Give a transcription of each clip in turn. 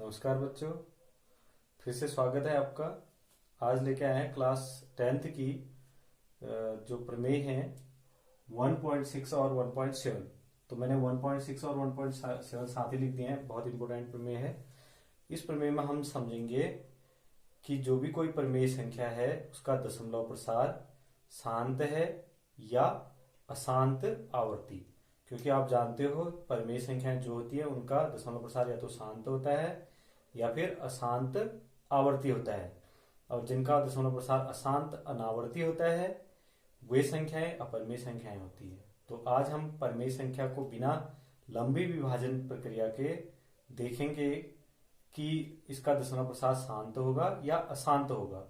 नमस्कार बच्चों, फिर से स्वागत है आपका। आज लेके आए हैं क्लास 10th की जो प्रमेय हैं 1.6 और 1.7। तो मैंने 1.6 और 1.7 साथ ही लिख दिए हैं, बहुत इंपॉर्टेंट प्रमेय है। इस प्रमेय में हम समझेंगे कि जो भी कोई प्रमेय संख्या है उसका दशमलव प्रसार शांत है या अशांत आवर्ती। क्योंकि आप जानते हो परिमेय संख्याएं जो होती है उनका दशमलव प्रसार या तो शांत होता है या फिर अशांत आवर्ती होता है, और जिनका दशमलव प्रसार अशांत अनावर्ती होता है वे संख्याएं अपरिमेय संख्याएं होती है। तो आज हम परिमेय संख्या को बिना लंबी विभाजन प्रक्रिया के देखेंगे कि इसका दशमलव प्रसार शांत होगा या अशांत होगा।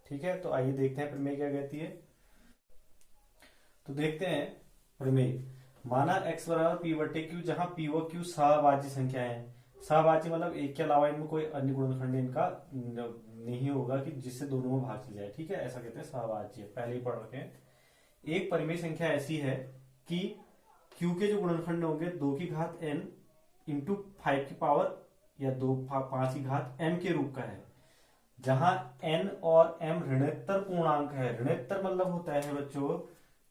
ठीक है, तो आइए देखते हैं प्रमेय क्या कहती है। तो देखते हैं प्रमेय। माना x बराबर पी बटे क्यू, जहां पी व क्यू सहभाज्य संख्या है। सहभाज्य मतलब एक के अलावा इनमें कोई अन्य गुणनखंड इनका नहीं होगा कि जिससे दोनों में भाग चल जाए। ठीक है, ऐसा कहते हैं सहभाज्य, पहले ही पढ़ रखे हैं। एक परिमेय संख्या ऐसी है कि q के जो गुणनखंड होंगे 2 की घात n इंटू 5 की पावर या 5 की घात m के रूप का है, जहां n और m ऋणोत्तर पूर्णांक है। ऋणोत्तर मतलब होता है बच्चों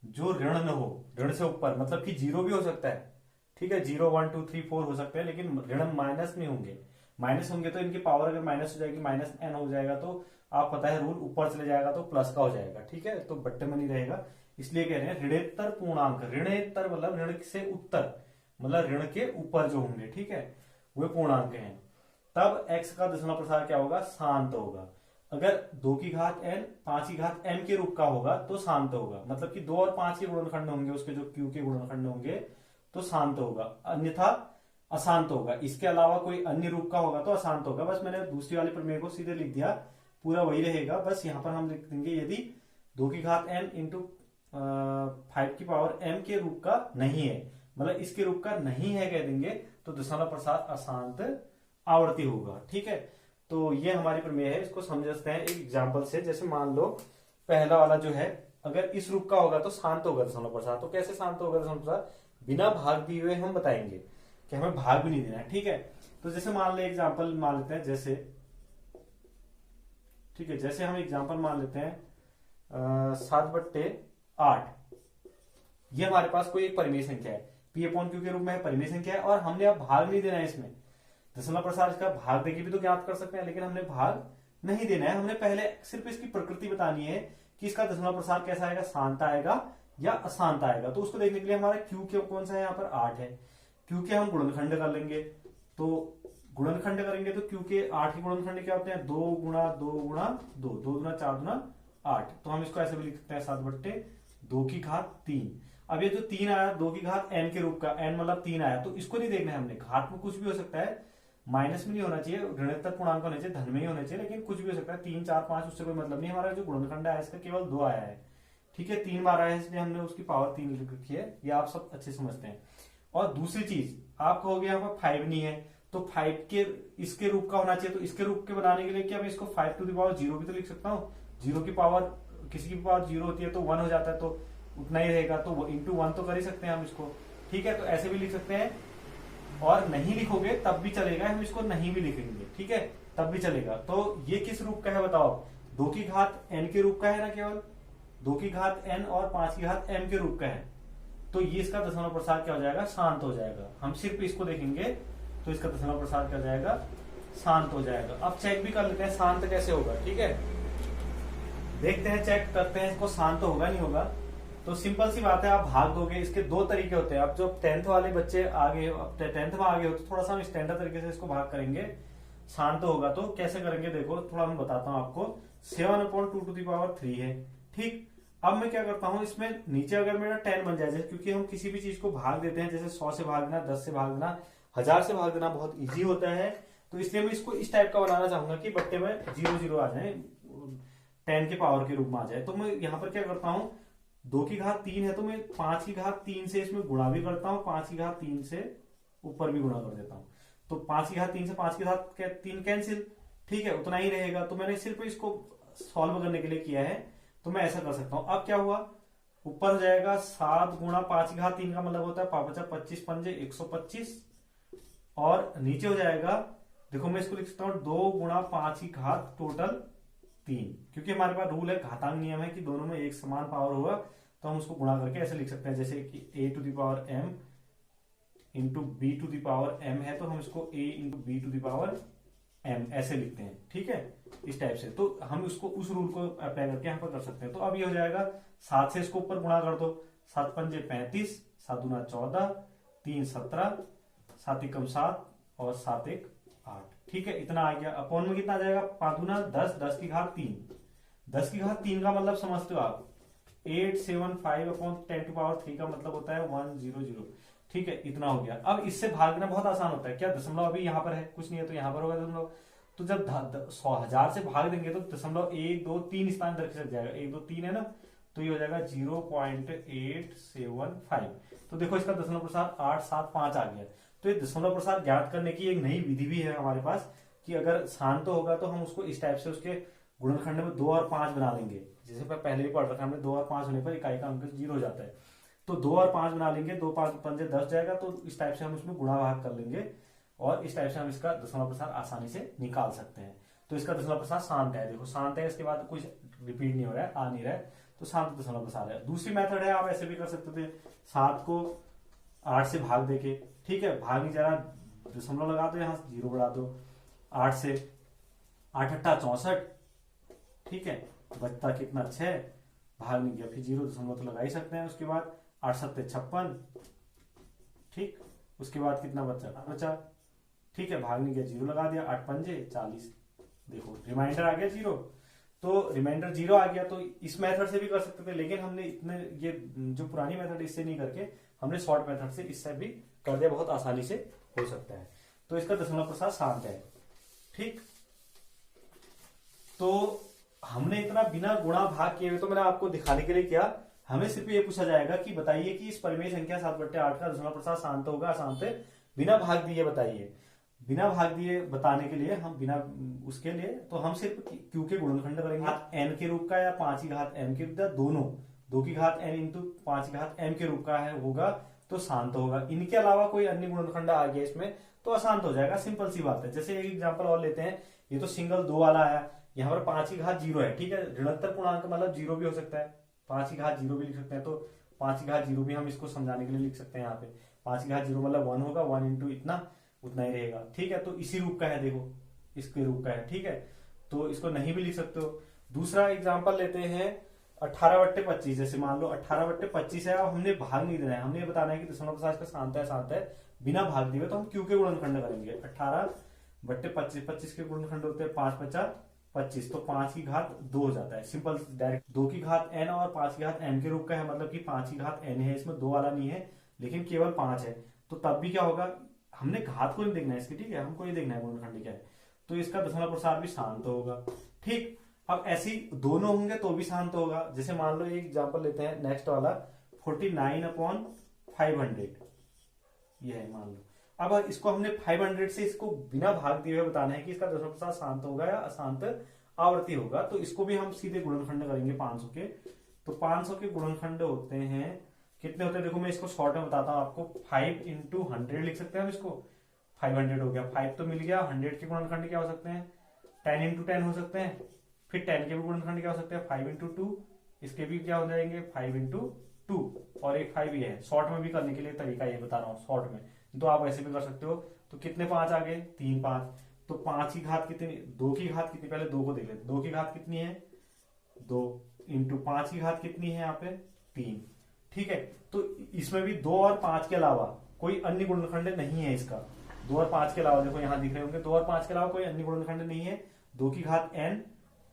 जो ऋण न हो, ऋण से ऊपर, मतलब कि जीरो भी हो सकता है। ठीक है, 0 1 2 3 4 हो सकते हैं, लेकिन ऋण माइनस नहीं होंगे। माइनस होंगे तो इनकी पावर अगर माइनस हो जाएगी, माइनस n हो जाएगा, तो आप पता है रूल ऊपर चले जाएगा तो प्लस का हो जाएगा। ठीक है, तो बट्टे में नहीं रहेगा, इसलिए कह रहे हैं ऋणोत्तर पूर्णांक। ऋणोत्तर मतलब ऋण से उत्तर, मतलब ऋण के ऊपर जो होंगे, ठीक है, वे पूर्णांक हैं। तब x का दशमलव प्रसार क्या होगा? शांत होगा। अगर 2 की घात n 5 की घात m के रूप का होगा तो शांत होगा, मतलब कि 2 और 5 के गुणनखंड होंगे, उसके जो q के गुणनखंड होंगे तो शांत होगा, अन्यथा अशांत होगा। इसके अलावा कोई अन्य रूप का होगा तो अशांत होगा। बस मैंने दूसरी वाले प्रमेय को सीधे लिख दिया, पूरा वही रहेगा। बस यहां पर हम लिख देंगे यदि 2 की घात n इंटू 5 की पावर m के रूप का नहीं है, मतलब इसके रूप का नहीं है कह देंगे, तो दशमलव प्रसार अशांत आवर्ती होगा। ठीक है, तो ये हमारी प्रमेय है। इसको समझते हैं एक एग्जांपल से। जैसे मान लो पहला वाला जो है, अगर इस रूप का होगा तो शांत होगा दशमलव प्रसार। तो कैसे शांत होगा दशमलव प्रसार? बिना भाग दिए हुए हम बताएंगे कि हमें भाग भी नहीं देना है। ठीक है, तो जैसे मान ले एग्जांपल मान लेते हैं, जैसे ठीक है, जैसे हम एग्जांपल मान लेते हैं 7/8। ये हमारे पास कोई एक परिमेय संख्या है, पी अपॉन क्यू के रूप में है, परिमेय संख्या है, और हमने अब भाग नहीं देना है इसमें। दशमलव प्रसार इसका भाग देके भी तो ज्ञात कर सकते हैं, लेकिन हमने भाग नहीं देना है। हमने पहले सिर्फ इसकी प्रकृति बतानी है कि इसका दशमलव प्रसार कैसा आएगा, शांत आएगा या अशांत आएगा। तो उसको देखने के लिए हमारा क्यू के कौन सा है, यहाँ पर 8 है। क्यू के हम गुणनखंड कर लेंगे, तो गुणनखंड करेंगे तो क्यू के 8 के गुणनखंड क्या होते हैं? 2 गुणा 2 गुणा 2, 2 गुणा 4 गुणा 8। तो हम इसको ऐसे भी लिख सकते हैं 7/2 की घात 3। अब ये जो 3 आया 2 की घात n के रूप का, n मतलब 3 आया, तो इसको नहीं देखना है हमने। घात में कुछ भी हो सकता है, माइनस में नहीं होना चाहिए, ऋणोत्तर पूर्णांक होने चाहिए, धन में ही होने चाहिए, लेकिन कुछ भी हो सकता है। 3 4 5 उससे कोई मतलब नहीं। हमारा जो गुणनखंड है इसका केवल 2 आया है। ठीक है, 3 बार आया है, इसलिए हमने उसकी पावर 3 लिख रखी है। ये आप सब अच्छे समझते हैं। और दूसरी चीज आप कहोगे यहाँ पर 5 नहीं है, तो 5 के इसके रूप का होना चाहिए। तो इसके रूप के बनाने के लिए क्या मैं इसको 5 टू द पावर 0 भी तो लिख सकता हूँ। 0 की पावर, किसी की पावर 0 होती है तो 1 हो जाता है, तो उतना ही रहेगा, तो इंटू 1 तो कर ही सकते हैं हम इसको। ठीक है, तो ऐसे भी लिख सकते हैं, और नहीं लिखोगे तब भी चलेगा, हम इसको नहीं भी लिखेंगे, ठीक है, तब भी चलेगा। तो ये किस रूप का है बताओ? 2 की घात n के रूप का है ना, केवल 2 की घात n और 5 की घात m के रूप का है। तो ये इसका दशमलव प्रसार क्या हो जाएगा? शांत हो जाएगा। हम सिर्फ इसको देखेंगे तो इसका दशमलव प्रसार क्या हो जाएगा? शांत हो जाएगा। अब चेक भी कर लेते हैं शांत कैसे होगा। ठीक है, देखते हैं, चेक करते हैं इसको शांत होगा नहीं होगा। तो सिंपल सी बात है, आप भाग दोगे। इसके 2 तरीके होते हैं। अब जो 10th वाले बच्चे आगे, 10th में आगे हो तो थोड़ा सा हम स्टैंडर्ड तरीके से इसको भाग करेंगे। शांत होगा तो कैसे करेंगे देखो, थोड़ा मैं बताता हूं आपको। 7/2 टू द पावर 3 है। ठीक, अब मैं क्या करता हूं, इसमें नीचे अगर मेरा 10 बन जाए, क्योंकि हम किसी भी चीज को भाग देते हैं, जैसे 100 से भाग देना, 10 से भाग देना, 1000 से भाग देना बहुत ईजी होता है। तो इसलिए मैं इसको इस टाइप का बनाना चाहूंगा कि बट्टे में 0 0 आ जाए, 10 के पावर के रूप में आ जाए। तो मैं यहाँ पर क्या करता हूँ, 2 की घात 3 है तो मैं 5 की घात 3 से इसमें गुणा भी करता हूँ, 5 की घात 3 से ऊपर भी गुणा कर देता हूँ। तो 5 की घात 3 से 5 की घात 3 कैंसिल। ठीक है, उतना ही रहेगा। तो मैंने सिर्फ इसको सॉल्व करने के लिए किया है, तो मैं ऐसा कर सकता हूँ। अब क्या हुआ, ऊपर हो जाएगा 7 गुणा 5 की घात 3 का मतलब होता है 5 25 25 125, और नीचे हो जाएगा देखो मैं इसको लिख सकता हूँ 2 गुणा 5 की घात टोटल 3, क्योंकि हमारे पास रूल है, घातांक नियम है कि दोनों में एक समान पावर होगा, तो हम उसको गुणा करके ऐसे लिख सकते हैं, जैसे कि a to the power m into B to the power m है, तो हम इसको a into B to the power m ऐसे लिखते हैं, ठीक है, इस टाइप से। तो हम उसको उस रूल को अप्लाई करके यहाँ पर कर सकते हैं। तो अब ये हो जाएगा 7 से इसको ऊपर गुणा कर दो, 7 पंजे 35, 7 दूना 14, 3 17, 7 एकम 7 और 7 एक 8, ठीक है, इतना आ गया। अपॉन में कितना आ जाएगा, 5 दूना 10, 10 की घात 3, 10 की घात 3 का मतलब समझते हो आप 875 अपॉन 10 टू पावर 3 का मतलब होता है 100, ठीक है, इतना हो गया। अब इससे भागना बहुत आसान होता है, क्या दशमलव अभी यहाँ पर है, कुछ नहीं है, तो यहाँ पर होगा दशमलव, तो जब 100,000 से भाग देंगे तो दशमलव 1 2 3 स्थान इधर खिसक जाएगा, 1 2 3 है ना, तो ये हो जाएगा 0.875। तो देखो इसका दशमलव प्रसार 875 आ गया। तो ये दशमलव प्रसार ज्ञात करने की एक नई विधि भी है हमारे पास, कि अगर शांत होगा तो हम उसको इस टाइप से उसके गुणनखंड में 2 और 5 बना लेंगे, जैसे पहले भी पढ़ रखा हमने, 2 और 5 होने पर इकाई का अंक 0 हो जाता है, तो 2 और 5 बना लेंगे, 2 5 पंजे 10 जाएगा, तो इस टाइप से हम उसमें गुणा भाग कर लेंगे और इस टाइप से हम इसका दशमलव प्रसार आसानी से निकाल सकते हैं। तो इसका दशमलव प्रसार शांत है, देखो शांत है, इसके बाद कुछ रिपीट नहीं हो रहा है, आ नहीं रहा है, तो शांत दशमलव प्रसार है। दूसरी मेथड है, आप ऐसे भी कर सकते थे, 7 को 8 से भाग देके, ठीक है, भाग नहीं जा रहा, दशमलव लगा दो, यहाँ 0 बढ़ा दो, 8 से 8 अट्ठा 64, ठीक है, बचता कितना 6, भाग नहीं गया, फिर 0 दशमलव तो लगा ही सकते हैं। उसके बाद 8 सत्ते 56, ठीक, उसके बाद कितना बचा, ठीक है, भाग नहीं गया, 0 लगा दिया, 8 पंजे 40, देखो रिमाइंडर आ गया 0, तो रिमाइंडर 0 आ गया। तो इस मेथड से भी कर सकते थे, लेकिन हमने इतने ये जो पुरानी मेथड इससे नहीं करके हमने शॉर्ट मेथड से इससे भी कर दिया, बहुत आसानी से हो सकता है। तो इसका दशमलव प्रसार शांत है, ठीक। तो हमने इतना बिना गुणा भाग किए हुए, तो मैंने आपको दिखाने के लिए किया, हमें सिर्फ ये पूछा जाएगा कि बताइए कि इस परिमेय संख्या 7/8 का दशमलव प्रसार शांत होगा अशांत है, बिना भाग दिए बताइए। बिना भाग दिए बताने के लिए हम बिना उसके लिए तो हम सिर्फ क्यू के गुणनखंड करेंगे, एन के रूप का या 5 की घात एम के रूप का, दोनों 2 की घात एन इंटू 5 की घात एम के रूप का है होगा, तो शांत होगा। इनके अलावा कोई अन्य गुणनखंड आ गया इसमें तो अशांत हो जाएगा, सिंपल सी बात है। जैसे एक एग्जांपल और लेते हैं, ये तो सिंगल 2 वाला आया, यहाँ पर 5 की घात 0 है, ठीक है, ऋणात्मक पूर्णांक मतलब 0 भी हो सकता है, 5 की घात 0 भी लिख सकते हैं, तो 5 की घात 0 भी हम इसको समझाने के लिए लिख सकते हैं। यहाँ पे 5 की घात 0 मतलब 1 होगा, 1 इंटू इतना उतना ही रहेगा, ठीक है, तो इसी रूप का है, देखो इसके रूप का है, ठीक है, तो इसको नहीं भी लिख सकते हो। दूसरा एग्जांपल लेते हैं 18/25, जैसे मान लो 18/25 है, अब हमने भाग नहीं देना है, हमने ये बताना है कि दशमलव प्रसार का शांत है बिना भाग दिए, तो हम क्यू के गुणनखंड करेंगे। 18/25, 25 के गुणनखंड होते हैं 5 5 25, तो 5 की घात 2 हो जाता है, सिंपल डायरेक्ट। 2 की घात n और 5 की घात n के रूप का है, मतलब कि 5 की घात n है, इसमें 2 वाला नहीं है, लेकिन केवल 5 है, तो तब भी क्या होगा, हमने घात को नहीं देखना है इसकी, ठीक है, हमको ये देखना है गुणनखंड क्या है, तो इसका दशमलव प्रसार भी शांत होगा, ठीक। अब ऐसी दोनों होंगे तो भी शांत होगा। जैसे मान लो एक एग्जांपल लेते हैं नेक्स्ट वाला 49/500, ये है मान लो। अब इसको हमने 500 से इसको बिना भाग दिए हुए बताना है कि इसका दशमलव प्रसार शांत होगा या अशांत आवृत्ति होगा, तो इसको भी हम सीधे गुणनखंड करेंगे 500 के। तो 500 के गुणनखंड होते हैं, कितने होते हैं, देखो मैं इसको शॉर्ट में बताता हूँ आपको, 5 इंटू 100 लिख सकते हैं हम इसको, 500 हो गया, 5 तो मिल गया, 100 के गुणनखंड क्या हो सकते हैं, 10 इंटू 10 हो सकते हैं, फिर 10 के भी गुणनखंड क्या हो सकते हैं, 5 इंटू 2, इसके भी क्या हो जाएंगे 5 इंटू 2, और एक 5 ही है। शॉर्ट में भी करने के लिए तरीका ये बता रहा हूँ शॉर्ट में, तो आप ऐसे भी कर सकते हो। तो कितने 5 आ गए, 3 5, तो 5 की घात कितनी, 2 की घात कितनी, पहले 2 को देख लेते, 2 की घात कितनी है 2, इंटू 5 की घात कितनी है यहाँ पे 3, ठीक है। तो इसमें भी 2 और 5 के अलावा कोई अन्य गुणनखंड नहीं है इसका, 2 और 5 के अलावा, देखो यहाँ दिख रहे होंगे, 2 और 5 के अलावा कोई अन्य गुणनखंड नहीं है, 2 की घात n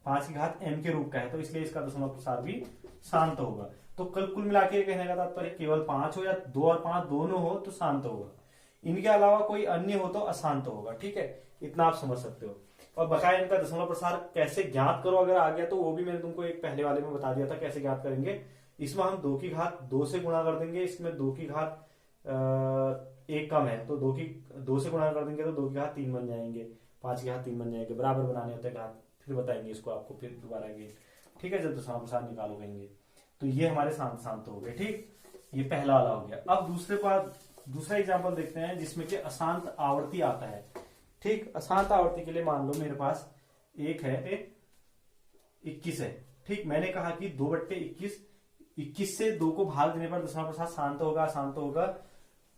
5 की घात m के रूप का है, तो इसलिए इसका दशमलव प्रसार भी शांत होगा। तो कुल मिला के कहने का तात्पर्य केवल 5 हो या 2 और 5 दोनों हो तो शांत होगा, इनके अलावा कोई अन्य हो तो अशांत होगा, ठीक है, इतना आप समझ सकते हो। और बकाया इनका दशमलव प्रसार कैसे ज्ञात करो अगर आ गया तो वो भी मैंने तुमको एक पहले वाले में बता दिया था कैसे ज्ञात करेंगे। इसमें हम 2 की घात 2 से गुणा कर देंगे, इसमें 2 की घात 1 कम है, तो 2 से गुणा कर देंगे तो 2 की घात 3 बन जाएंगे, 5 की घात 3 बन जाएंगे, बराबर बनाने होते हैं घात, फिर बताएंगे इसको आपको फिर दोबारा ये, ठीक है, जब दशमलव प्रसार निकालोगे। तो ये हमारे शांत शांत हो गए, ठीक, ये पहला वाला हो गया। अब दूसरा एग्जाम्पल देखते हैं जिसमें कि अशांत आवर्ती आता है। ठीक, अशांत आवर्ती के लिए मान लो मेरे पास एक है 21 है। ठीक, मैंने कहा कि 2/21, 21 से 2 को भाग देने पर दशमलव प्रसाद शांत होगा अशांत होगा,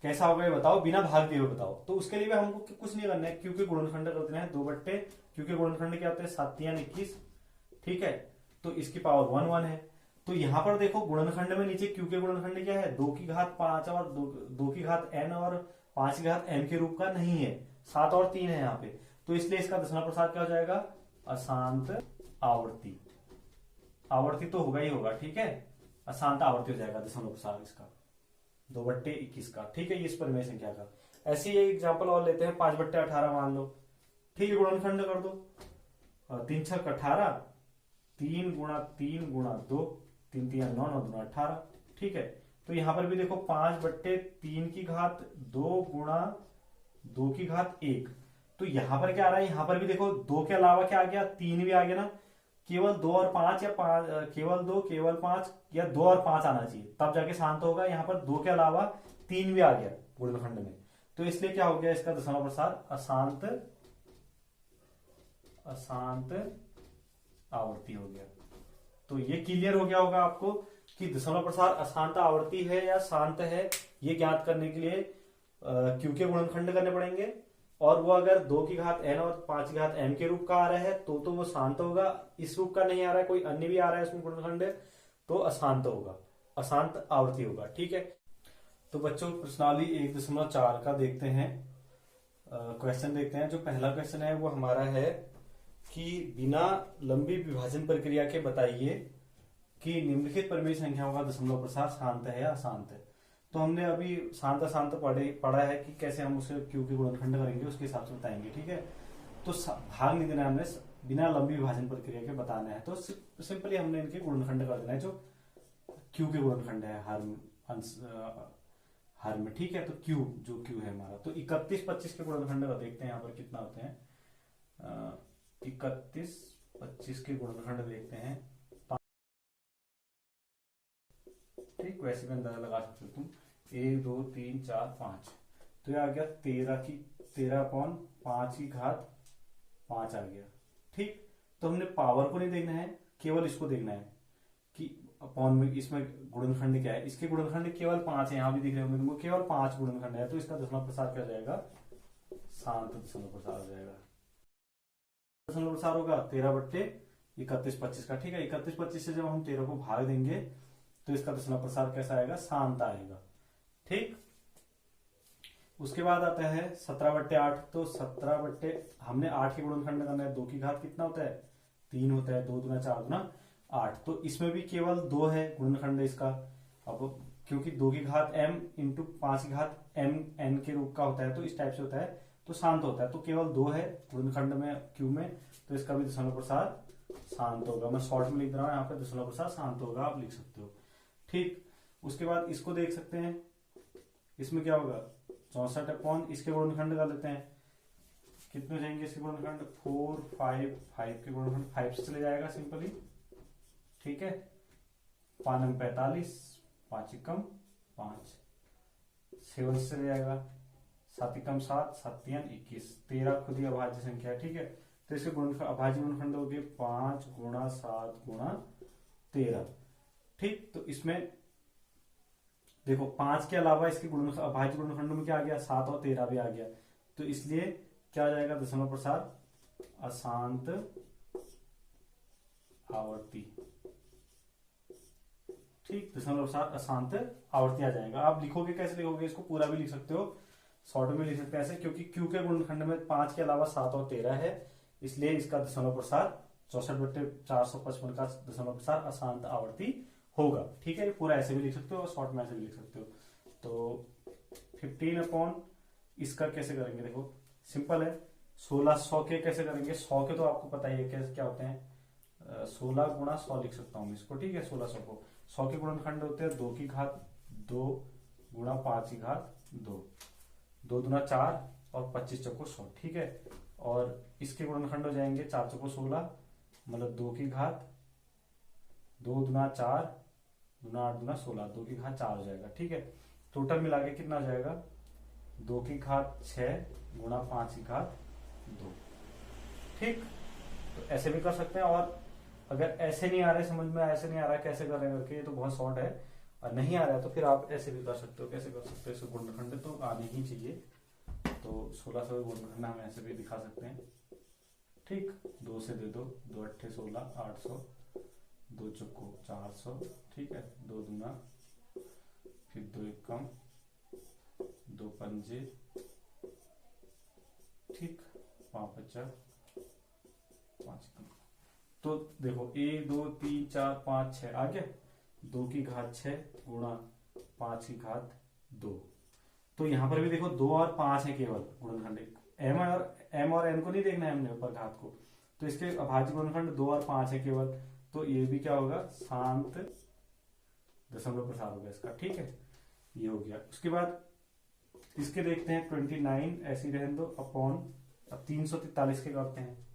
कैसा होगा ये बताओ, बिना भाग दिए हुए बताओ। तो उसके लिए हमको कुछ नहीं करना है, क्यू के गुणनखंड कर देना है। 2/क्यू के गुणनखंड क्या होते हैं, 7×21। ठीक है, तो इसकी पावर 1 है। तो यहां पर देखो गुणनखंड में नीचे क्यू के गुणनखंड क्या है, 2 की घात 5 और 2 की घात n और 5 की घात m के रूप का नहीं है, 7 और 3 है यहाँ पे। तो इसलिए इसका दशमलव प्रसाद क्या हो जाएगा, अशांत आवर्ती। आवर्ती तो होगा ही होगा, ठीक है, अशांत आवर्ती हो जाएगा दशमलव प्रसाद इसका 2/21 का। ठीक है, ये इस परिमेय संख्या का। ऐसे ही एग्जाम्पल और लेते हैं, 5/18 मान लो। ठीक है, गुणनखंड कर दो, 3×6 = 18, 3×3 × 2, 3×3 = 9, 9×2 = 18। ठीक है, तो यहां पर भी देखो 5/3 की घात 2 × 2 की घात 1। तो यहां पर क्या आ रहा है, यहां पर भी देखो 2 के अलावा क्या आ गया, 3 भी आ गया ना। केवल 2 और 5 या केवल 2 केवल 5 या 2 और 5 आना चाहिए, तब जाके शांत होगा। यहाँ पर 2 के अलावा 3 भी आ गया गुणनखंड में, तो इसलिए क्या हो गया इसका दशमलव प्रसाद अशांत आवर्ती हो गया। तो ये क्लियर हो गया होगा आपको कि दशमलव प्रसाद अशांत आवर्ती है या शांत है। ये ज्ञात करने के लिए क्यू के गुणनखंड करने पड़ेंगे, और वो अगर 2 की घात n और 5 की घात m के रूप का आ रहा है तो वो शांत होगा। इस रूप का नहीं आ रहा है, कोई अन्य भी आ रहा है उसमें गुणनखंड, तो अशांत होगा, अशांत आवर्ती होगा। ठीक है, तो बच्चों प्रश्नावली 1.4 का देखते हैं, क्वेश्चन देखते हैं। जो पहला क्वेश्चन है वो हमारा है कि बिना लंबी विभाजन प्रक्रिया के बताइए कि निम्नलिखित परिमेय संख्याओं का दशमलव प्रसाद शांत है या अशांत है। तो हमने अभी शांत अशांत पढ़ा है कि कैसे हम उसे क्यू के गुणनखंड करेंगे, उसके हिसाब से बताएंगे। ठीक है, तो भाग नहीं देना हमने, बिना लंबी विभाजन प्रक्रिया के बताना है। तो सिंपली हमने इनके गुणनखंड कर देना है, जो क्यू के गुणनखंड है हर में। ठीक है, तो क्यू है हमारा, तो 31, 25 के गुणनखंड का देखते हैं यहाँ पर कितना होते हैं। 31, 25 के गुणनखंड देखते हैं। ठीक, वैसे भी अंदाजा लगा सकते हो तुम, 1 2 3 4 5, तो ये आ गया 13/5 आ गया। ठीक, तो हमने पावर को नहीं देखना है, केवल इसको देखना है कि अपॉन में इसमें गुणनखंड क्या है। इसके गुणनखंड केवल 5 है, यहाँ भी दिख रहे होंगे तुमको, केवल 5 गुणनखंड है, तो इसका दशमलव प्रसाद क्या हो जाएगा, शांत दशमलव प्रसाद हो जाएगा। दशमलव प्रसाद होगा 13/31, 25 का। ठीक है, 31, 25 से जब हम 13 को भाग देंगे तो इसका दशमलव प्रसाद कैसा आएगा, शांत आएगा। ठीक, उसके बाद आता है 17/8। तो 17 हमने 8 के गुणनखंड करना है, 2 की घात कितना होता है, 3 होता है, 2 दूना 4 दूना 8। तो इसमें भी केवल 2 है गुणनखंड इसका। अब क्योंकि 2 की घात m इंटू 5 की घात m n के रूप का होता है, तो इस टाइप से होता है, तो शांत होता है। तो केवल 2 है गुणनखंड में क्यू में, तो इसका भी दशमलव प्रसाद शांत होगा। मैं शॉर्ट में लिख रहा हूं, यहाँ पे दशमलव प्रसाद शांत होगा, आप लिख सकते हो। ठीक, उसके बाद इसको देख सकते हैं, इसमें क्या होगा, 64 इसके गुणनखंड कर लेते हैं। कितने हो जाएंगे इसके गुणनखंड, 4 5 5 के गुणनखंड 5 से चले जाएगा सिंपली। ठीक है, 5 45, 5 एकम 5, 7 से चले जाएगा, 7 एकम 7, 7 21, 13 खुद ही अभाज्य संख्या है। ठीक है, तो इसके गुणनखंड अभाज्य गुणनखंड हो गए 5 × 7 × 13। ठीक, तो इसमें देखो 5 के अलावा इसके अभाज्य गुणनखंड में क्या आ गया, 7 और 13 भी आ गया, तो इसलिए क्या आ जाएगा, दशमलव प्रसाद अशांत आवर्ती। ठीक, दशमलव प्रसाद अशांत आवर्ती आ जाएगा। आप लिखोगे कैसे लिखोगे, इसको पूरा भी लिख सकते हो, शॉर्ट में लिख सकते हैं ऐसे, क्योंकि क्यू के गुणनखंड में 5 के अलावा 7 और 13 है, इसलिए इसका दशमलव प्रसाद 64/455 का दशमलव प्रसाद अशांत आवर्ती होगा। ठीक है, पूरा ऐसे भी लिख सकते हो और शॉर्ट में ऐसे भी लिख सकते हो। तो 15 इसका कैसे करेंगे, देखो सिंपल है, 1600 के कैसे करेंगे, 100 के तो आपको पता ही है कैसे क्या होते हैं, 16 × 100 लिख सकता हूं इसको। ठीक है, 1600 को 100 के गुणनखंड होते हैं 2 की घात 2 × 5 की घात 2, 2 दूना 4 और 25 चौको 100। ठीक है, और इसके गुणनखंड हो जाएंगे 4 चौको 16, मतलब 2 की घात 2 दूना 4 दूना 8 दूना 16, 2 की घात 4 हो जाएगा। ठीक है, टोटल मिला के कितना हो जाएगा, 2 की घात 6 × 5 की घात 2। ठीक, तो ऐसे भी कर सकते हैं। और अगर ऐसे नहीं आ रहे समझ में, ऐसे नहीं आ रहा है कैसे कर रहे हैं करके, ये तो बहुत शॉर्ट है, और नहीं आ रहा है तो फिर आप ऐसे भी कर सकते हो। कैसे कर सकते हो, इसको गुणनखंड तो आने ही चाहिए। तो 1600 गुणनखंड हम ऐसे भी दिखा सकते हैं। ठीक, 2 से दे दो, 2 अट्ठे 16, 800, 2 चौको 400, ठीक है, 2 दूना, फिर 2 एकम, 2 पंजे, ठीक, 5 बचा, 5 एकम। तो देखो 1 2 3 4 5 6 आ गया, 2 की घात 6 गुणा 5 की घात 2। तो यहां पर भी देखो 2 और 5 है केवल गुणनखंड, एम और एन को नहीं देखना है हमने ऊपर घात को। तो इसके अभाज्य गुणनखंड 2 और 5 है केवल, तो ये भी क्या होगा, शांत दशमलव प्रसार होगा इसका। ठीक है, ये हो गया। उसके बाद इसके देखते हैं 29, ऐसे ही रहने दो, अपॉन 343 के करते हैं।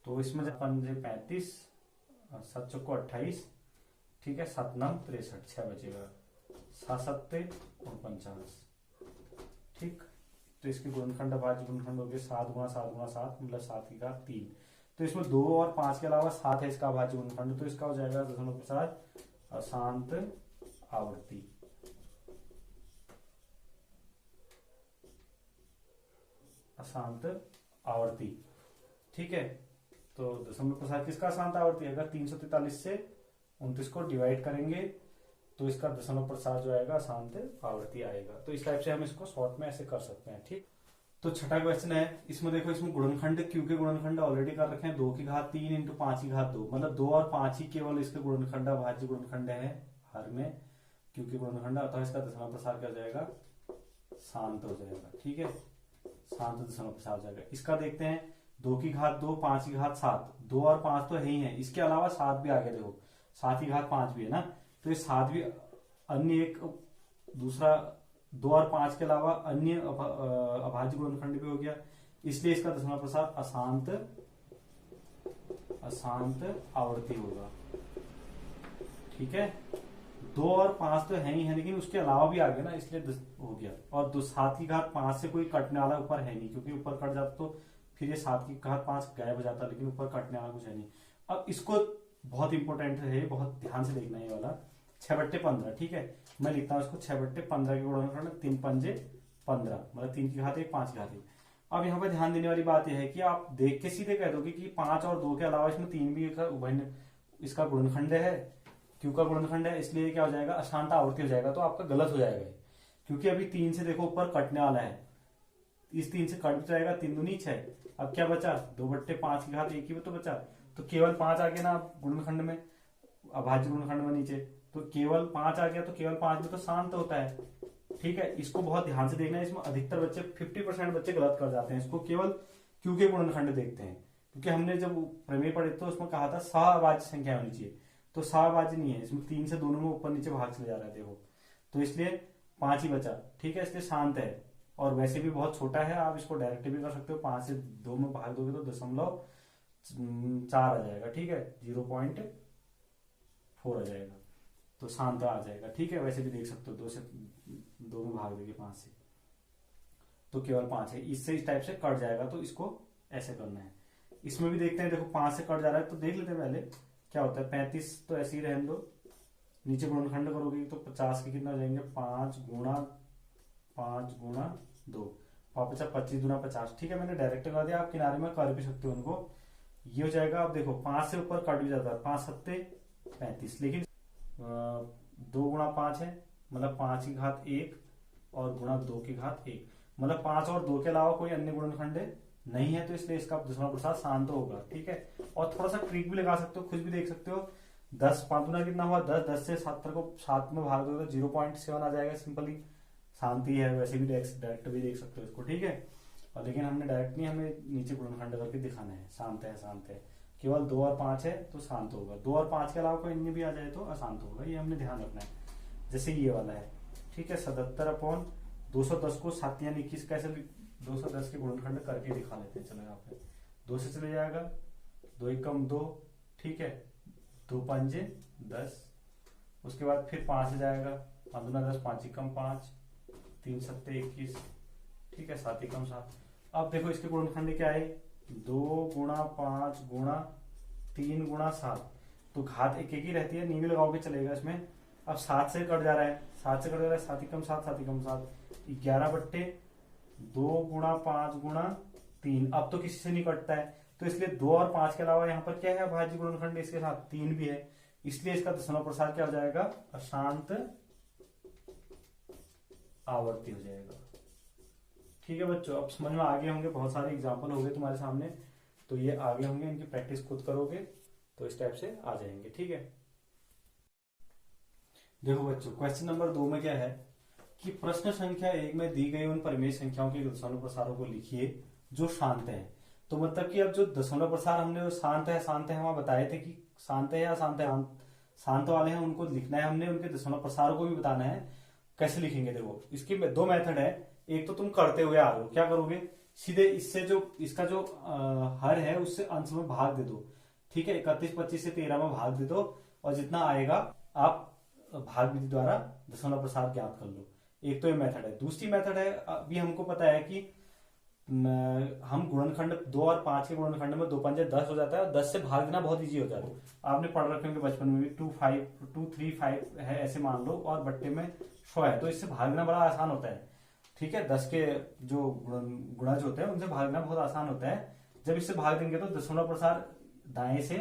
तो इसमें 35, 7 चौको 28, ठीक है, 7 नम 63, 6 बचेगा, 7 सत्ते 49। ठीक, तो इसके गुणनखंड अभाज्य गुणनखंड हो गए 7 गुणा 7 गुणा 7, मतलब 7 की घात 3। तो इसमें 2 और 5 के अलावा 7 है इसका अभाज्य गुणनखंड, तो इसका हो जाएगा दशमलव प्रसार अशांत आवर्ती। अशांत आवर्ती, ठीक है। तो दशमलव प्रसार किसका अशांत आवर्ती, अगर 343 से 29 को डिवाइड करेंगे तो इसका दशमलव प्रसार जो आएगा अशांत आवर्ती आएगा। तो इस टाइप से हम इसको शॉर्ट में ऐसे कर सकते हैं। ठीक, तो छठा क्वेश्चन है, इसमें देखो, इसमें गुणनखंड क्यू के गुणनखंड ऑलरेडी कर रखे हैं, 2 की घात 3 इंटू 5 की घात 2, मतलब 2 और 5 ही केवल इसके गुणनखंड अभाज्य गुणनखंड है हर में क्यू के गुणनखंड, अतः इसका दशमलव प्रसार क्या हो जाएगा, शांत हो जाएगा। ठीक है, शांत दशमलव प्रसार हो जाएगा। इसका देखते हैं, 2 की घात 2, 5 की घात 7, 2 और 5 तो है ही है, इसके अलावा 7 भी आगे देखो, 7 की घात 5 भी है ना, तो ये 7 भी अन्य एक दूसरा 2 और 5 के अलावा अन्य अभाज्य गुणनखंड भी हो गया, इसलिए इसका दशमलव प्रसार अशांत आवर्ती होगा। ठीक है, 2 और 5 तो है ही है, लेकिन उसके अलावा भी आ गया ना, इसलिए हो गया। और 7 की घात 5 से कोई कटने वाला ऊपर है नहीं, क्योंकि ऊपर कट जाता तो फिर ये 7 की घात 5 गायब हो जाता, लेकिन ऊपर कटने वाला कुछ है नहीं। अब इसको बहुत इंपॉर्टेंट है, बहुत ध्यान से देखना है ये वाला, 6/15। ठीक है, मैं लिखता हूं इसको 6/15 के गुणनखंड 3 पंजे 15, मतलब 3 की घात 1 5 की घात 1। अब यहाँ पर ध्यान देने वाली बात यह है कि आप देख के सीधे कह दोगे कि 5 और 2 के अलावा इसमें 3 भी इसका गुणनखंड है, क्यू का गुणनखंड है, इसलिए क्या हो जाएगा, अशांत आवर्ती हो जाएगा। तो आपका गलत हो जाएगा, क्योंकि अभी 3 से देखो ऊपर कटने वाला है, इस 3 से कट जाएगा, 3 दूनी 6। अब क्या बचा, 2/5 की घात 1 ही तो बचा, तो केवल 5 आ गया ना गुणनखंड में, अभाज्य गुणनखंड में नीचे, तो केवल 5 आ गया, तो केवल 5 में तो शांत होता है। ठीक है, इसको बहुत ध्यान से देखना है, इसमें अधिकतर बच्चे 50% बच्चे गलत कर जाते हैं, इसको केवल क्यू के गुणनखंड देखते हैं, क्योंकि हमने जब प्रमेय पढ़े तो उसमें कहा था सहअभाज्य संख्या होनी चाहिए, तो सहअभाज्य नहीं है, इसमें 3 से दोनों में ऊपर नीचे भाग चले जा रहे थे वो, तो इसलिए 5 ही बचा। ठीक है, इसलिए शांत है, और वैसे भी बहुत छोटा है, आप इसको डायरेक्ट भी कर सकते हो, 5 से 2 में भाग दोगे तो 0.4 आ जाएगा। ठीक है, 0.4 आ जाएगा, तो शांत आ जाएगा। ठीक है, वैसे भी देख सकते हो, 2 से 2 में भाग देंगे 5 से, तो केवल 5 है, इससे इस टाइप से कट जाएगा, तो इसको ऐसे करना है। इसमें भी देखते हैं, देखो 5 से कट जा रहा है, तो देख लेते हैं पहले क्या होता है। 35 तो ऐसे ही रहने दो, नीचे गुणनखंड करोगे तो 50 के कितना हो जाएंगे, 5 गुणा 2, 25 दूना 50। ठीक है, मैंने डायरेक्ट कर दिया, आप किनारे में कर भी सकते हो उनको, ये हो जाएगा। अब देखो 5 से ऊपर कट भी जाता है, 5 सत्ते 35, लेकिन 2 गुणा 5 है, मतलब 5 की घात 1 और गुणा 2 की घात 1, मतलब 5 और 2 के अलावा कोई अन्य गुणनखंड नहीं है, तो इसलिए इसका दशमलव प्रसार शांत होगा। ठीक है, और थोड़ा सा ट्रिक भी लगा सकते हो, खुद भी देख सकते हो, 10 5 गुना कितना हुआ 10, 10 से 70 को 7 में भाग दो तो 0.7 आ जाएगा, सिंपली शांति है। वैसे भी डायरेक्ट भी देख सकते हो इसको। ठीक है, और लेकिन हमने डायरेक्ट नहीं, हमें नीचे गुणनखंड करके दिखाना है, शांत है शांत है, केवल 2 और 5 है तो शांत होगा, 2 और 5 के अलावा कोई अन्य भी आ जाए तो अशांत होगा, ये हमने ध्यान रखना है। जैसे ये वाला है, ठीक है, 77/210 को 7 यानी 21 कैसे 210 के गुणनखंड करके दिखा लेते हैं। चलो यहाँ पे 2 से चले जाएगा, 2 एकम 2, ठीक है, 2 पंजे 10, उसके बाद फिर 5 से जाएगा, 5 दूना 10, 5 एकम 5, 3 सत्ते 21, ठीक है, 7 एकम 7। अब देखो इसके गुणनखंड क्या है, 2 गुणा 5 गुणा 3 गुणा 7, तो घात एक एक ही रहती है, नीवी लगाओगे चलेगा इसमें। अब 7 से कट जा रहा है, 7 से कट जा रहा है, 7 एकम 7, 7 एकम 7, 11 बट्टे 2 गुणा 5 गुणा 3। अब तो किसी से नहीं कटता है, तो इसलिए 2 और 5 के अलावा यहाँ पर क्या है भाज्य गुणनखंड, इसके साथ 3 भी है, इसलिए इसका दशमलव प्रसार क्या हो जाएगा, अशांत आवर्ती हो जाएगा। ठीक है बच्चों, अब समझ में आगे होंगे, बहुत सारे एग्जाम्पल हो गए तुम्हारे सामने, तो ये आगे होंगे, इनकी प्रैक्टिस खुद करोगे तो इस टाइप से आ जाएंगे। ठीक है, देखो बच्चों क्वेश्चन नंबर 2 में क्या है कि प्रश्न संख्या 1 में दी गई उन परिमेय संख्याओं के दशमलव प्रसारों को लिखिए जो शांत है। तो मतलब कि अब जो दशमलव प्रसार हमने वो शांत है वहां बताए थे कि शांत है या शांत है, शांत वाले हैं उनको लिखना है हमने, उनके दशमलव प्रसारों को भी बताना है। कैसे लिखेंगे, देखो इसके 2 मेथड है। एक तो तुम करते हुए आ रहे हो, क्या करोगे, सीधे इससे जो इसका जो हर है उससे अंश में भाग दे दो। ठीक है, 31 25 से 13 में भाग दे दो, और जितना आएगा आप भाग विधि द्वारा दशमलव प्रसार ज्ञात कर लो। एक तो ये मेथड है। दूसरी मेथड है, अभी हमको पता है कि हम गुणनखंड 2 और 5 के गुणनखंड में 2 पंजे 10 हो जाता है, और 10 से भाग देना बहुत इजी हो जाता है। आपने पढ़ रखे होंगे बचपन में भी, 2 3 5 है ऐसे मान लो, और बट्टे में 100 है, तो इससे भागना बड़ा आसान होता है। ठीक है, 10 के जो गुणा जो होते हैं उनसे भागना बहुत आसान होता है। जब इससे भाग देंगे तो दशमलव प्रसार दाएं से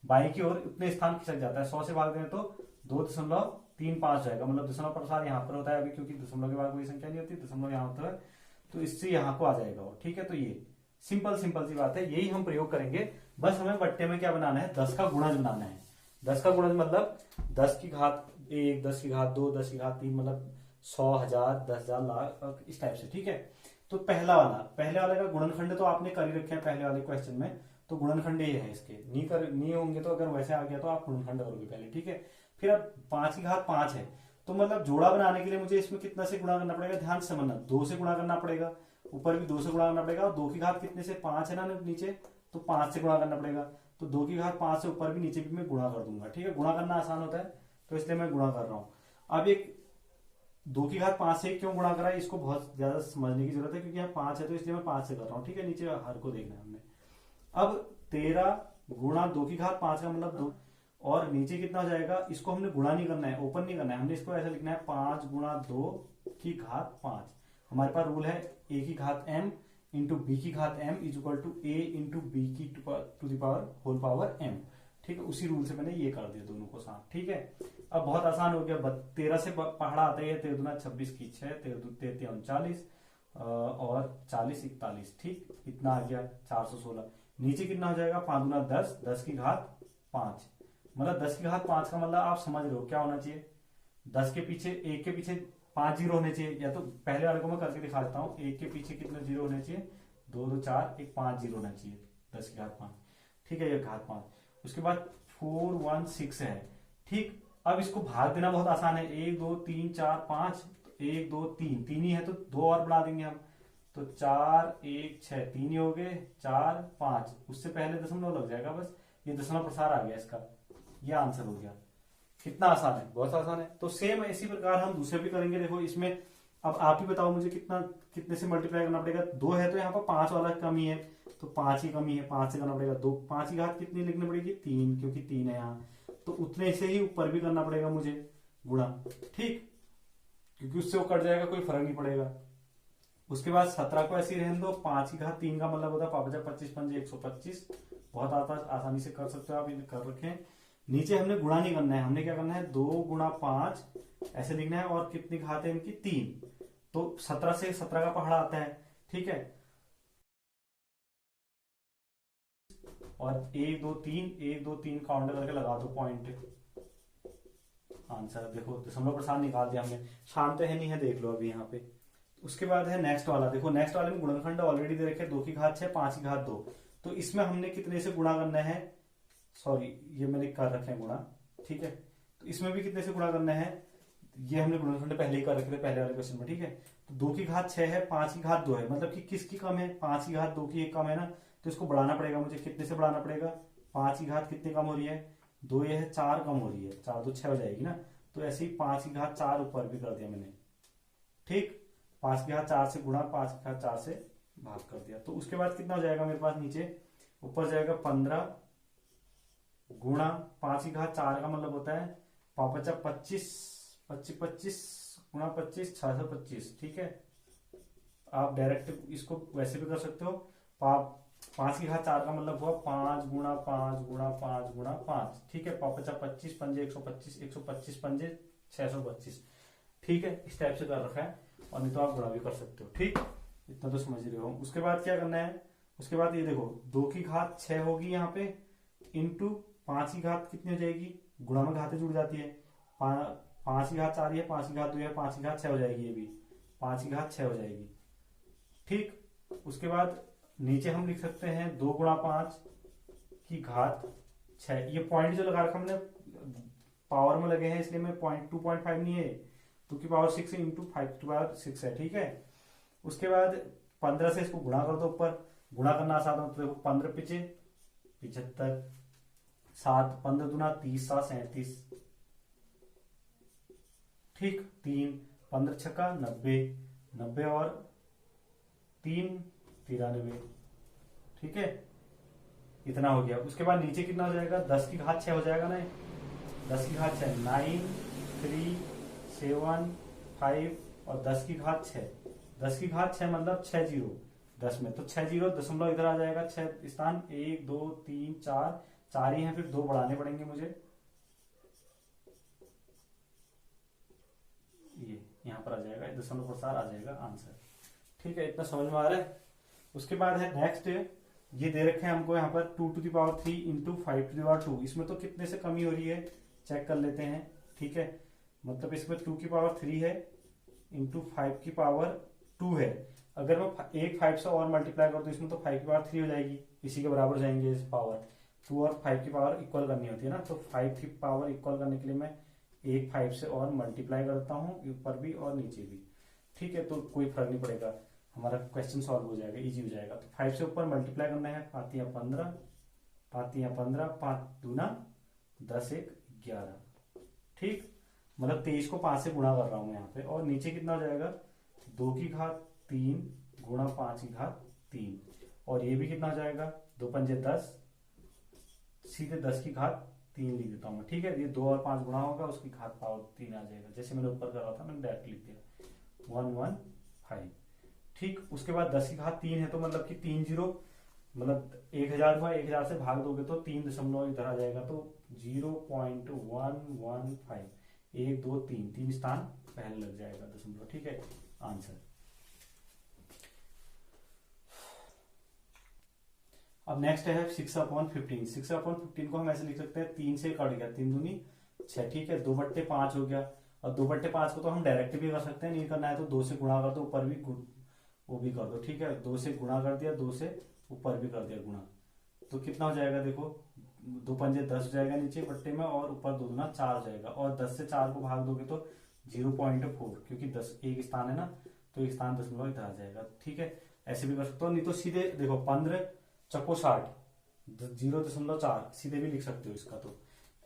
बाएं की ओर उतने स्थान खिसक जाता है। 100 से भाग देंगे तो 2.35 जाएगा, मतलब दशमलव प्रसार यहाँ पर होता है अभी, क्योंकि दशमलव के बाद कोई संख्या नहीं होती, दशमलव यहाँ होता है, तो इससे यहाँ को आ जाएगा वो। ठीक है, तो ये सिंपल सी बात है, यही हम प्रयोग करेंगे। बस हमें बट्टे में क्या बनाना है, 10 का गुणज बनाना है। 10 का गुणज मतलब 10 की घात 1, 10 की घात 2, 10 की घात 3, मतलब 100 1000 10,000 लाख, इस टाइप से। ठीक है, तो पहले वाले का गुणनखंड तो आपने कर ही रखे हैं पहले वाले क्वेश्चन में, तो गुणनखंड ये है इसके। नहीं होंगे तो अगर वैसे आ गया तो आप गुणनखंड करोगे पहले। ठीक है, फिर अब 5 की घात 5 है, तो मतलब जोड़ा बनाने के लिए मुझे इसमें कितना से गुणा करना पड़ेगा, ध्यान से समझना, 2 से गुणा करना पड़ेगा, ऊपर भी 2 से गुणा करना पड़ेगा, और 2 की घात कितने से 5 है ना नीचे, तो 5 से गुणा करना पड़ेगा। तो 2 की घात 5 से ऊपर भी नीचे भी मैं गुणा कर दूंगा। ठीक है, गुणा करना आसान होता है तो इसलिए मैं गुणा कर रहा हूं। अब एक 2 की घात 5 से क्यों गुणा करा है, इसको बहुत ज्यादा समझने की जरूरत है, क्योंकि यहाँ 5 है तो इसलिए मैं 5 से कर रहा हूँ। ठीक है, नीचे हर को देखना है हमने। अब 13 गुणा 2 की घात 5 का मतलब 2, और नीचे कितना हो जाएगा, इसको हमने गुणा नहीं करना है, ओपन नहीं करना है, हमने इसको ऐसा लिखना है 5 गुणा 2 की घात 5। हमारे पास रूल है a की घात m इंटू बी की घात m is equal to a into B की to the power whole power m। ठीक है, उसी रूल से मैंने ये कर दिया दोनों को साथ। ठीक है, अब बहुत आसान हो गया, 13 से पहाड़ा आता है, 13 दूना 26 की 6, 13 39 और 40 41। ठीक, इतना आ गया 416। नीचे कितना हो जाएगा, 5 दूना 10, 10 की घात 5, मतलब 10 की घात 5 का मतलब आप समझ रहे हो क्या होना चाहिए, 10 के पीछे 1 के पीछे 5 जीरो होने चाहिए, या तो पहले वाले को मैं करके दिखा देता हूँ। 1 के पीछे कितने जीरो होने चाहिए, 2 2 4, एक 5 जीरो होना चाहिए, 10 की घात 5। ठीक है, ये घात 5। उसके बाद 4 1 6 है। ठीक, अब इसको भाग देना बहुत आसान है, 1 2 3 4 5, 1 2 3 3 ही है तो 2 और बढ़ा देंगे हम, तो 4 1 6 3 ही हो गए, 4 5, उससे पहले दशमलव लग जाएगा, बस ये दशमलव प्रसार आ गया इसका, ये आंसर हो गया। कितना आसान है, बहुत आसान है। तो सेम इसी प्रकार हम दूसरे भी करेंगे। देखो इसमें अब आप ही बताओ मुझे कितने से मल्टीप्लाई करना पड़ेगा। 2 है तो यहाँ पर 5 वाला कमी है, तो 5 ही कमी है, 5 से करना पड़ेगा। 2 5 की घात कितनी लिखनी पड़ेगी, 3, क्योंकि 3 है यहाँ, तो उतने से ही ऊपर भी करना पड़ेगा मुझे गुणा। ठीक, क्योंकि उससे वो कट जाएगा, कोई फर्क नहीं पड़ेगा। उसके बाद 17 को ऐसे ही रहने दो, 5 की घात 3 का मतलब होता है 5 25 पंजे 125। बहुत आसानी से कर सकते हो आप, ये कर रखें। नीचे हमने गुणा नहीं करना है, हमने क्या करना है 2 गुणा 5 ऐसे लिखना है, और कितनी घात है इनकी 3, तो 17 से 17 का पहाड़ा आता है। ठीक है, और 1 2 3 1 2 3 काउंट करके लगा दो पॉइंट, आंसर देखो दशमलव प्रसार निकाल दिया हमने। शांत है नहीं है देख लो अभी यहाँ पे। उसके बाद है नेक्स्ट वाला, देखो नेक्स्ट वाले में गुणनखंड ऑलरेडी दे रखे, 2 की घात 6 5 की घात 2, तो इसमें हमने कितने से गुणा करना है, सॉरी ये मैंने कर रखे हैं गुणा। ठीक है, तो इसमें भी कितने से गुणा करना है, ये हमने गुणनखंड पहले ही कर रखे थे पहले वाले क्वेश्चन में। ठीक है, तो 2 की घात 6 है, 5 की घात 2 है, मतलब कि किसकी कम है, 5 की घात 2 की एक कम है ना, तो इसको बढ़ाना पड़ेगा मुझे। कितने से बढ़ाना पड़ेगा, 5 की घात कितनी कम हो रही है, 2 ये है 4 कम हो रही है, 4 2 6 हो जाएगी ना, तो ऐसे ही 5 की घात 4 ऊपर भी कर दिया मैंने। ठीक, 5 की घात 4 से गुणा, 5 की घात 4 से भाग कर दिया। तो उसके बाद कितना हो जाएगा मेरे पास नीचे, ऊपर जाएगा 15 गुणा 5 की घात 4 का मतलब होता है 25, 25 गुणा 25, 625। ठीक है, आप डायरेक्ट इसको वैसे भी कर सकते हो। 5 की घात 4 का मतलब हुआ 5 गुणा 5 गुणा 5 गुणा 5। ठीक है, 25 पंजे 125, 125 पंजे 625। ठीक है, इस टाइप से कर रखा है, और नहीं तो आप गुणा भी कर सकते हो। ठीक, इतना तो समझ रहे हो। उसके बाद क्या करना है, उसके बाद ये देखो 2 की घात 6 होगी यहाँ पे, इंटू 5 की घात कितनी हो जाएगी, गुणा में घातें जुड़ जाती है। 5 की घात 4 है, 5 की घात 2 है, 5 की घात 6 हो जाएगी, ये भी 5 की घात 6 हो जाएगी। ठीक, उसके बाद नीचे हम लिख सकते हैं 2 गुणा 5 की घात 6। ये पॉइंट जो लगा रखा हमने पावर में लगे हैं, इसलिए मैं पॉइंट 2.5 नहीं है, 2 की पावर 6 इंटू 5 की पावर 6 है। ठीक है, उसके बाद 15 से इसको गुणा कर दो, ऊपर गुणा करना आसान होता है। 15 पिछे 75, 7 15 दूना 30, 7 37। ठीक, 3 15 छक्का 90, 90 और 3 93। ठीक है, इतना हो गया। उसके बाद नीचे कितना हो जाएगा, 10 की घात 6 हो जाएगा ना, 10 की घात 6 9 3 7 5 और 10 की घात 6, 10 की घात 6 मतलब 6 जीरो 10 में, तो 6 जीरो दशमलव इधर आ जाएगा, 6 स्थान 1 2 3 4, 4 ही है, फिर 2 बढ़ाने पड़ेंगे मुझे, ये यहाँ पर आ जाएगा, दशमलव प्रसार आ जाएगा आंसर। ठीक है, इतना समझ में आ रहा है। उसके बाद है नेक्स्ट, ये दे रखे हैं हमको यहाँ पर 2 to the power 3 into 5 to the power 2। इसमें तो कितने से कमी हो रही है चेक कर लेते हैं। ठीक है, मतलब इसमें 2 की पावर 3 है इंटू 5 की पावर 2 है। अगर मैं एक 5 से और मल्टीप्लाई कर दूं इसमें, तो 5 की पावर 3 हो जाएगी, इसी के बराबर जाएंगे इस पावर। 2 और 5 की पावर इक्वल करनी होती है ना, तो 5 की पावर इक्वल करने के लिए मैं एक 5 से और मल्टीप्लाई करता हूँ, ऊपर भी और नीचे भी। ठीक है, तो कोई फर्क नहीं पड़ेगा, हमारा क्वेश्चन सॉल्व हो जाएगा, इजी हो जाएगा। तो 5 से ऊपर मल्टीप्लाई करना है, 5 या 15, 5 या 15, 5 दूना 10 1 11। ठीक, मतलब 23 को 5 से गुणा कर रहा हूं यहाँ पे, और नीचे कितना हो जाएगा 2 की घात 3 गुणा 5 की घात 3, और ये भी कितना हो जाएगा 2 पंजे 10, सीधे 10 की घात 3 लिख देता हूँ मैं। ठीक है, ये 2 और 5 गुणा होगा, उसकी घात पावर 3 आ जाएगा, जैसे मैंने ऊपर कर रहा था मैंने डायरेक्ट लिख दिया 115। ठीक, उसके बाद 10 की घात 3 है, तो मतलब कि 3 जीरो मतलब 1000 हुआ, 1000 से भाग दोगे तो 3 दशमलव इधर आ जाएगा, तो 0.115, 1 2 3, 3 स्थान पहले लग जाएगा दशमलव। ठीक है, आंसर। अब नेक्स्ट है 6/15। 6/15 को हम ऐसे लिख सकते हैं, 3 से कट गया, 3 दूनी 6। ठीक है, 2/5 हो गया, और 2/5 को तो हम डायरेक्ट भी कर सकते हैं, नहीं करना है तो 2 से गुणा कर दो, ऊपर भी वो भी कर दो। ठीक है, 2 से गुणा कर दिया, 2 से ऊपर भी कर दिया गुणा, तो कितना हो जाएगा देखो, 2 पंजे 10 हो जाएगा नीचे बट्टे में, और ऊपर 2 दूना 4 हो जाएगा, और 10 से 4 को भाग दोगे तो 0.4, क्योंकि 10 एक स्थान है ना, तो एक स्थान दशमलव इधर आ जाएगा। ठीक है, ऐसे भी कर सकते हो, नहीं तो सीधे देखो 15 चक्को 60, 0.4 सीधे भी लिख सकते हो इसका। तो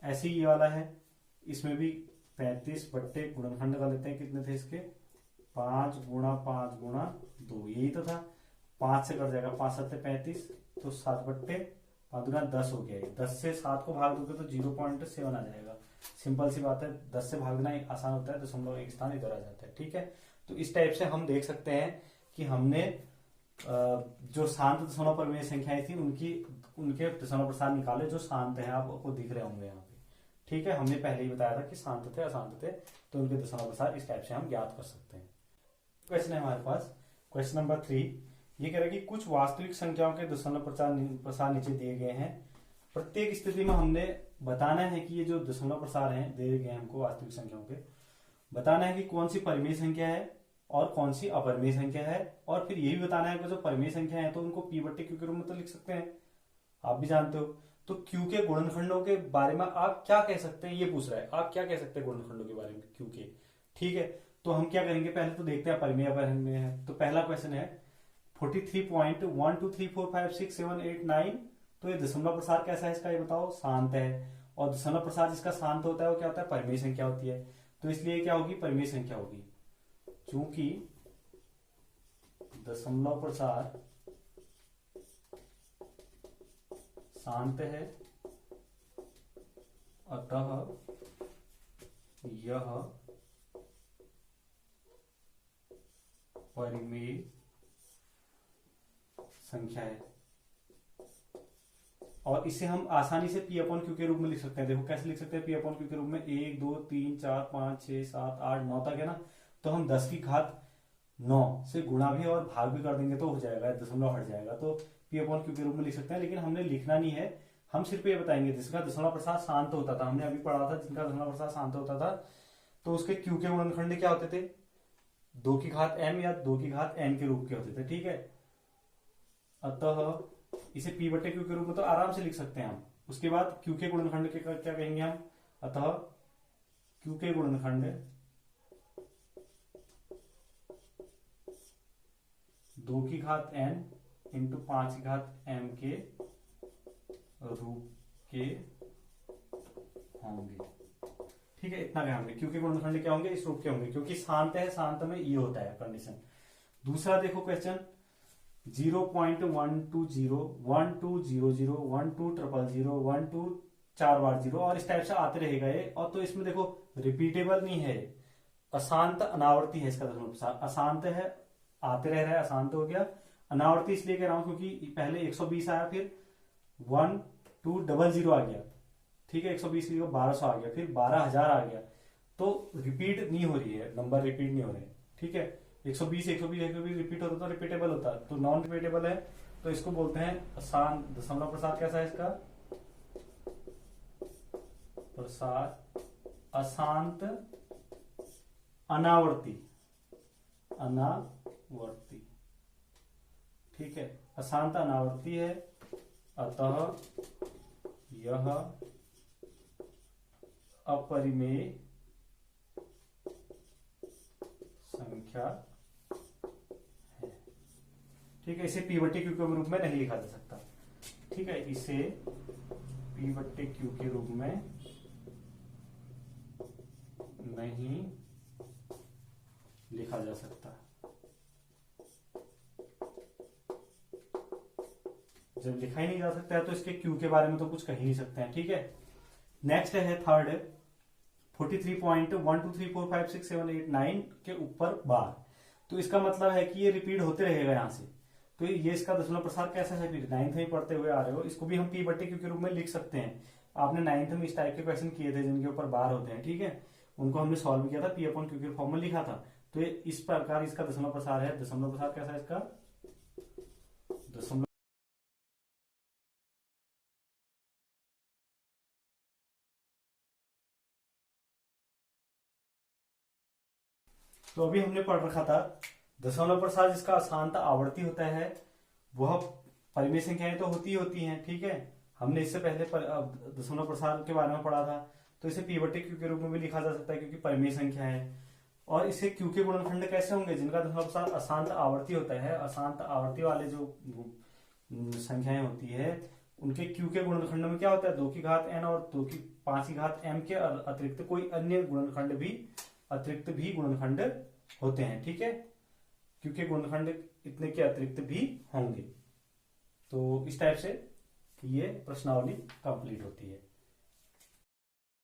ऐसे ही ये वाला है, इसमें भी 35 बट्टे गुणनखंड कर लेते हैं, कितने थे इसके 5 गुणा 5 गुणा 2, यही तो था। 5 से कट जाएगा, 5 7 35, तो 7/5 दूना 10 हो गया। 10 से 7 को भाग दोगे तो 0.7 आ जाएगा, सिंपल सी बात है, 10 से भागना आसान होता है, दशमलव एक स्थान इधर आ जाता है। ठीक है, तो इस टाइप से हम देख सकते हैं कि हमने जो शांत दशमलव परिमेय संख्याएं थी उनके दशमलव प्रसार निकाले जो शांत है, आपको दिख रहे होंगे यहाँ पे। ठीक है, हमने पहले ही बताया था कि शांत थे अशांत थे, तो उनके दशमलव प्रसार इस टाइप से हम ज्ञात कर सकते हैं। क्वेश्चन है हमारे पास क्वेश्चन नंबर 3, ये कह रहा है कि कुछ वास्तविक संख्याओं के दशमलव प्रसार नीचे दिए गए हैं। प्रत्येक स्थिति में हमने बताना है कि ये जो दशमलव प्रसार हैं दिए गए हमको वास्तविक संख्याओं के, बताना है कि कौन सी परिमेय संख्या है और कौन सी अपरिमेय संख्या है, और फिर ये भी बताना है कि जो परिमेय संख्या है तो उनको p/q के रूप में तो लिख सकते हैं, आप भी जानते हो। तो q के गुणनखंडों के बारे में आप क्या कह सकते हैं, ये पूछ रहा है, आप क्या कह सकते हैं गुणनखंडों के बारे में q के। ठीक है, तो हम क्या करेंगे, पहले तो देखते हैं परिमेय अपरिमेय है। तो पहला क्वेश्चन है 43.123456789, तो ये दशमलव प्रसार कैसा है इसका, ये बताओ, शांत है। और दशमलव प्रसार जिसका शांत होता है वो क्या होता है, परिमेय संख्या होती है, तो इसलिए क्या होगी, परिमेय संख्या होगी। चूंकि दशमलव प्रसार शांत है, अतः यह परिमेय संख्या है। और इसे हम आसानी से P अपॉन क्यू के रूप में लिख सकते हैं। देखो कैसे लिख सकते हैं P अपॉन क्यू के रूप में, 1 2 3 4 5 6 7 8 9 तक है ना, तो हम 10 की घात 9 से गुणा भी और भाग भी कर देंगे तो हो जाएगा, दशमलव हट जाएगा, तो P अपॉन क्यू के रूप में लिख सकते हैं। लेकिन हमने लिखना नहीं है, हम सिर्फ ये बताएंगे जिसका दशमलव प्रसार शांत होता था, हमने अभी पढ़ा था जिनका दशमलव प्रसार शांत होता था तो उसके क्यू के गुणनखंड क्या होते थे, 2 की घात m या 2 की घात n के रूप के होते थे। ठीक है, अतः इसे P बटे क्यू के रूप में तो आराम से लिख सकते हैं हम। उसके बाद क्यू के गुणनखंड के क्या कहेंगे हम, अतः क्यू के गुणनखंड 2 की घात n इंटू 5 की घात m के रूप के होंगे। ठीक है, इतना कहेंगे क्यू के गुणनखंड क्या होंगे, इस रूप के होंगे, क्योंकि शांत है, शांत में ये होता है कंडीशन। दूसरा देखो क्वेश्चन 0.120 1200 1200 12 4 बार 0 और इस टाइप से आते रहेगा ये। और तो इसमें देखो रिपीटेबल नहीं है, अशांत अनावर्ती है इसका दशमलव प्रसार, अशांत है आते रह रहा है, अशांत हो गया। अनावर्ती इसलिए कह रहा हूं क्योंकि पहले 120 आया, फिर 1200 आ गया, ठीक है, 120 की 1200 आ गया, फिर 12000 आ गया, तो रिपीट नहीं हो रही है, नंबर रिपीट नहीं हो रहे। ठीक है, 120 रिपीट होता तो रिपीटेबल होता, तो नॉन रिपीटेबल है, तो इसको बोलते हैं अशांत। दशमलव प्रसार कैसा है इसका, प्रसार अशांत अनावर्ती, अनावर्ती। ठीक है, अशांत अनावर्ती है, अतः यह अपरिमेय संख्या है। ठीक है, इसे P बट्टे क्यू के रूप में नहीं लिखा जा सकता। ठीक है, इसे P बट्टे क्यू के रूप में नहीं लिखा जा सकता। जब लिखा ही नहीं जा सकता है तो इसके क्यू के बारे में तो कुछ कह ही नहीं सकते हैं। ठीक है, नेक्स्ट है थर्ड 43.123456789 के ऊपर बार। तो इसका मतलब है कि ये रिपीट होते रहेगा यहां से, तो ये इसका दशमलव प्रसार कैसा है, फिर 9th में पढ़ते हुए आ रहे हो, इसको भी हम P बट्टे क्यू के रूप में लिख सकते हैं। आपने 9th में इस टाइप के क्वेश्चन किए थे जिनके ऊपर बार होते हैं, ठीक है, उनको हमने सॉल्व किया था, P अपॉन क्यू के फॉर्म में लिखा था। तो ये इस प्रकार इसका दशमलव प्रसार है। दशमलव प्रसार कैसा है इसका, दशमलव तो अभी हमने पढ़ रखा था दशमलव प्रसार जिसका अशांत आवर्ती होता है वह परिमेय संख्याएं तो होती हैं। ठीक है, हमने इससे पहले दशमलव प्रसार के बारे में पढ़ा था, तो इसे P बटे क्यू के रूप में भी लिखा जा सकता है क्योंकि परिमेय संख्या है। और इसे क्यू के गुणनखंड कैसे होंगे, जिनका दशमलव प्रसार अशांत आवर्ती होता है, अशांत आवर्ती वाले जो संख्याएं होती है उनके क्यू के गुणनखंड में क्या होता है, 2 की घात n और 2 की 5 की घात m के अतिरिक्त कोई अन्य गुणनखंड भी गुणनखंड होते हैं। ठीक है, क्योंकि गुणनखंड इतने के अतिरिक्त भी होंगे। तो इस टाइप से ये प्रश्नावली कंप्लीट होती है।